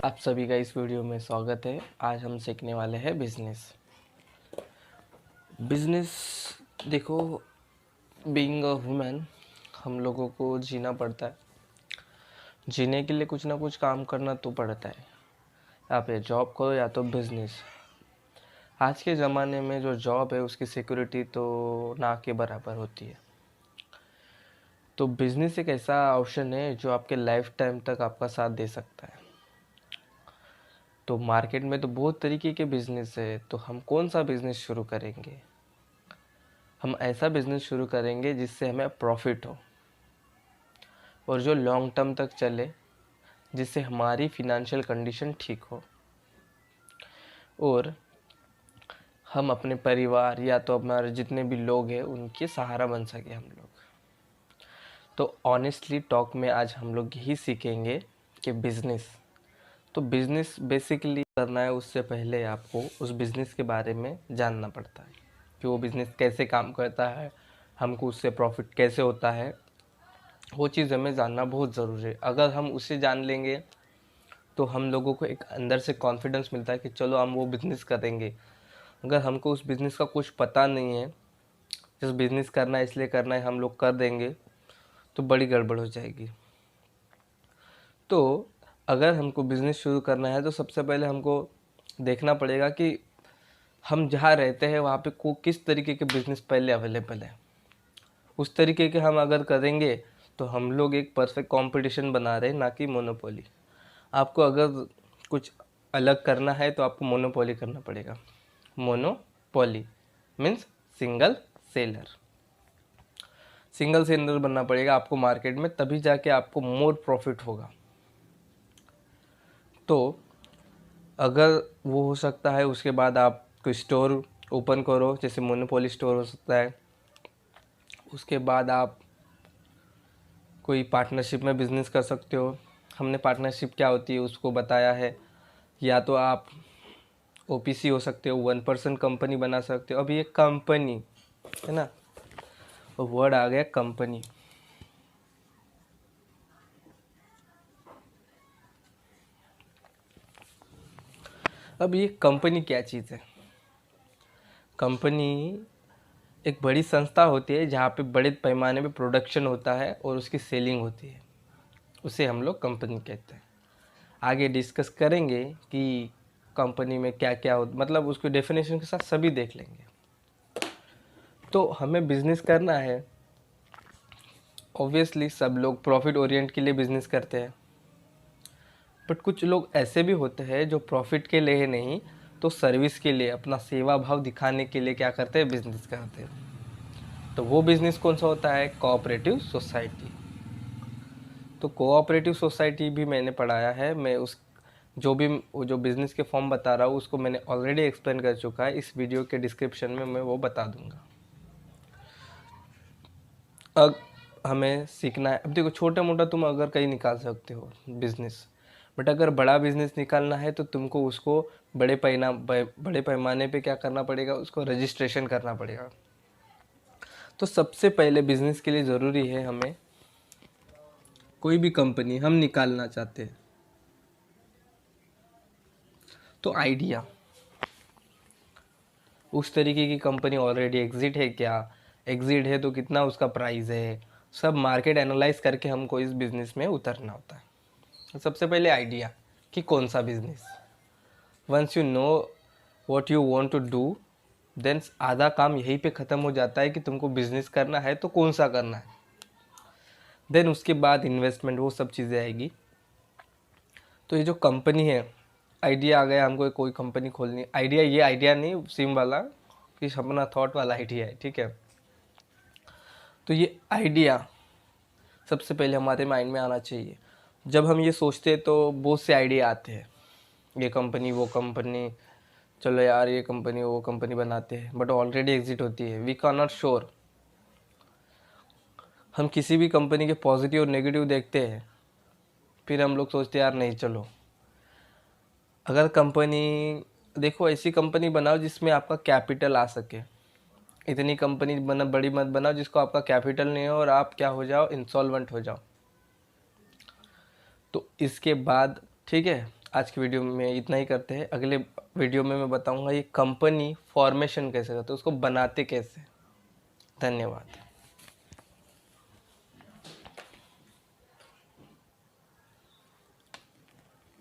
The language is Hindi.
आप सभी का इस वीडियो में स्वागत है। आज हम सीखने वाले हैं बिजनेस। देखो, बीइंग अ वुमेन हम लोगों को जीना पड़ता है। जीने के लिए कुछ ना कुछ काम करना तो पड़ता है। आप ये जॉब करो या तो बिजनेस। आज के ज़माने में जो जॉब है उसकी सिक्योरिटी तो ना के बराबर होती है। तो बिजनेस एक ऐसा ऑप्शन है जो आपके लाइफ टाइम तक आपका साथ दे सकता है। तो मार्केट में तो बहुत तरीके के बिजनेस है, तो हम कौन सा बिजनेस शुरू करेंगे? हम ऐसा बिजनेस शुरू करेंगे जिससे हमें प्रॉफिट हो और जो लॉन्ग टर्म तक चले, जिससे हमारी फिनेंशियल कंडीशन ठीक हो और हम अपने परिवार या तो हमारे जितने भी लोग हैं उनके सहारा बन सके हम लोग। तो ऑनेस्टली टॉक में आज हम लोग यही सीखेंगे कि बिजनेस बेसिकली करना है, उससे पहले आपको उस बिज़नेस के बारे में जानना पड़ता है कि वो बिज़नेस कैसे काम करता है, हमको उससे प्रॉफिट कैसे होता है। वो चीज़ हमें जानना बहुत ज़रूरी है। अगर हम उसे जान लेंगे तो हम लोगों को एक अंदर से कॉन्फिडेंस मिलता है कि चलो हम वो बिज़नेस करेंगे। अगर हमको उस बिज़नेस का कुछ पता नहीं है, जिस बिज़नेस करना है इसलिए करना है, हम लोग कर देंगे तो बड़ी गड़बड़ हो जाएगी। तो अगर हमको बिज़नेस शुरू करना है तो सबसे पहले हमको देखना पड़ेगा कि हम जहाँ रहते हैं वहाँ पे को किस तरीके के बिज़नेस पहले अवेलेबल है। उस तरीके के हम अगर करेंगे तो हम लोग एक परफेक्ट कंपटीशन बना रहे हैं, ना कि मोनोपोली। आपको अगर कुछ अलग करना है तो आपको मोनोपोली करना पड़ेगा। Monopoly means single seller. Single seller बनना पड़ेगा आपको मार्केट में, तभी जाके आपको मोर प्रॉफिट होगा। तो अगर वो हो सकता है, उसके बाद आप कोई स्टोर ओपन करो, जैसे मोनोपोली स्टोर हो सकता है। उसके बाद आप कोई पार्टनरशिप में बिज़नेस कर सकते हो। हमने पार्टनरशिप क्या होती है उसको बताया है। या तो आप ओपीसी हो सकते हो, 1% कंपनी बना सकते हो। अभी ये कंपनी है ना, वर्ड आ गया कंपनी। अब ये कंपनी क्या चीज़ है? कंपनी एक बड़ी संस्था होती है जहाँ पे बड़े पैमाने पे प्रोडक्शन होता है और उसकी सेलिंग होती है, उसे हम लोग कंपनी कहते हैं। आगे डिस्कस करेंगे कि कंपनी में क्या क्या हो, मतलब उसको डेफिनेशन के साथ सभी देख लेंगे। तो हमें बिजनेस करना है, ऑब्वियसली सब लोग प्रॉफिट ओरिएंट के लिए बिजनेस करते हैं, बट कुछ लोग ऐसे भी होते हैं जो प्रॉफिट के लिए नहीं तो सर्विस के लिए, अपना सेवा भाव दिखाने के लिए क्या करते हैं, बिजनेस करते हैं। तो वो बिजनेस कौन सा होता है? Cooperative society. तो कोऑपरेटिव सोसाइटी भी मैंने पढ़ाया है। मैं उस जो बिज़नेस के फॉर्म बता रहा हूँ उसको मैंने ऑलरेडी एक्सप्लेन कर चुका है। इस वीडियो के डिस्क्रिप्शन में मैं वो बता दूंगा। अब हमें सीखना है। अब देखो, छोटा मोटा तुम अगर कहीं निकाल सकते हो बिज़नेस, बट अगर बड़ा बिज़नेस निकालना है तो तुमको उसको बड़े पैमाने पे क्या करना पड़ेगा, उसको रजिस्ट्रेशन करना पड़ेगा। तो सबसे पहले बिज़नेस के लिए ज़रूरी है, हमें कोई भी कंपनी हम निकालना चाहते हैं तो आइडिया, उस तरीके की कंपनी ऑलरेडी एग्जिट है क्या, एग्जिट है तो कितना उसका प्राइस है, सब मार्केट एनालाइज करके हमको इस बिज़नेस में उतरना होता है। तो सबसे पहले आइडिया कि कौन सा business. Once you know what you want to do, then आधा काम यहीं पे ख़त्म हो जाता है कि तुमको बिज़नेस करना है तो कौन सा करना है। देन उसके बाद इन्वेस्टमेंट, वो सब चीज़ें आएगी। तो ये जो कंपनी है, आइडिया आ गया हमको कोई कंपनी खोलनी। आइडिया, ये आइडिया नहीं सिम वाला कि अपना थॉट वाला आइडिया है, ठीक है। तो ये आइडिया सबसे पहले हमारे माइंड में आना चाहिए। जब हम ये सोचते हैं तो बहुत से आइडिया आते हैं, ये कंपनी वो कंपनी, चलो यार ये कंपनी वो कंपनी बनाते हैं, बट ऑलरेडी एग्जिट होती है। We can not sure. हम किसी भी कंपनी के पॉजिटिव और नेगेटिव देखते हैं, फिर हम लोग सोचते हैं यार नहीं चलो। अगर कंपनी देखो ऐसी कंपनी बनाओ जिसमें आपका कैपिटल आ सके। इतनी कंपनी बना बड़ी मत बनाओ जिसको आपका कैपिटल नहीं हो और आप क्या हो जाओ, इंसॉल्वेंट हो जाओ। तो इसके बाद ठीक है, आज की वीडियो में इतना ही करते हैं। अगले वीडियो में मैं बताऊंगा ये कंपनी फॉर्मेशन कैसे करते हैं, उसको बनाते कैसे। धन्यवाद।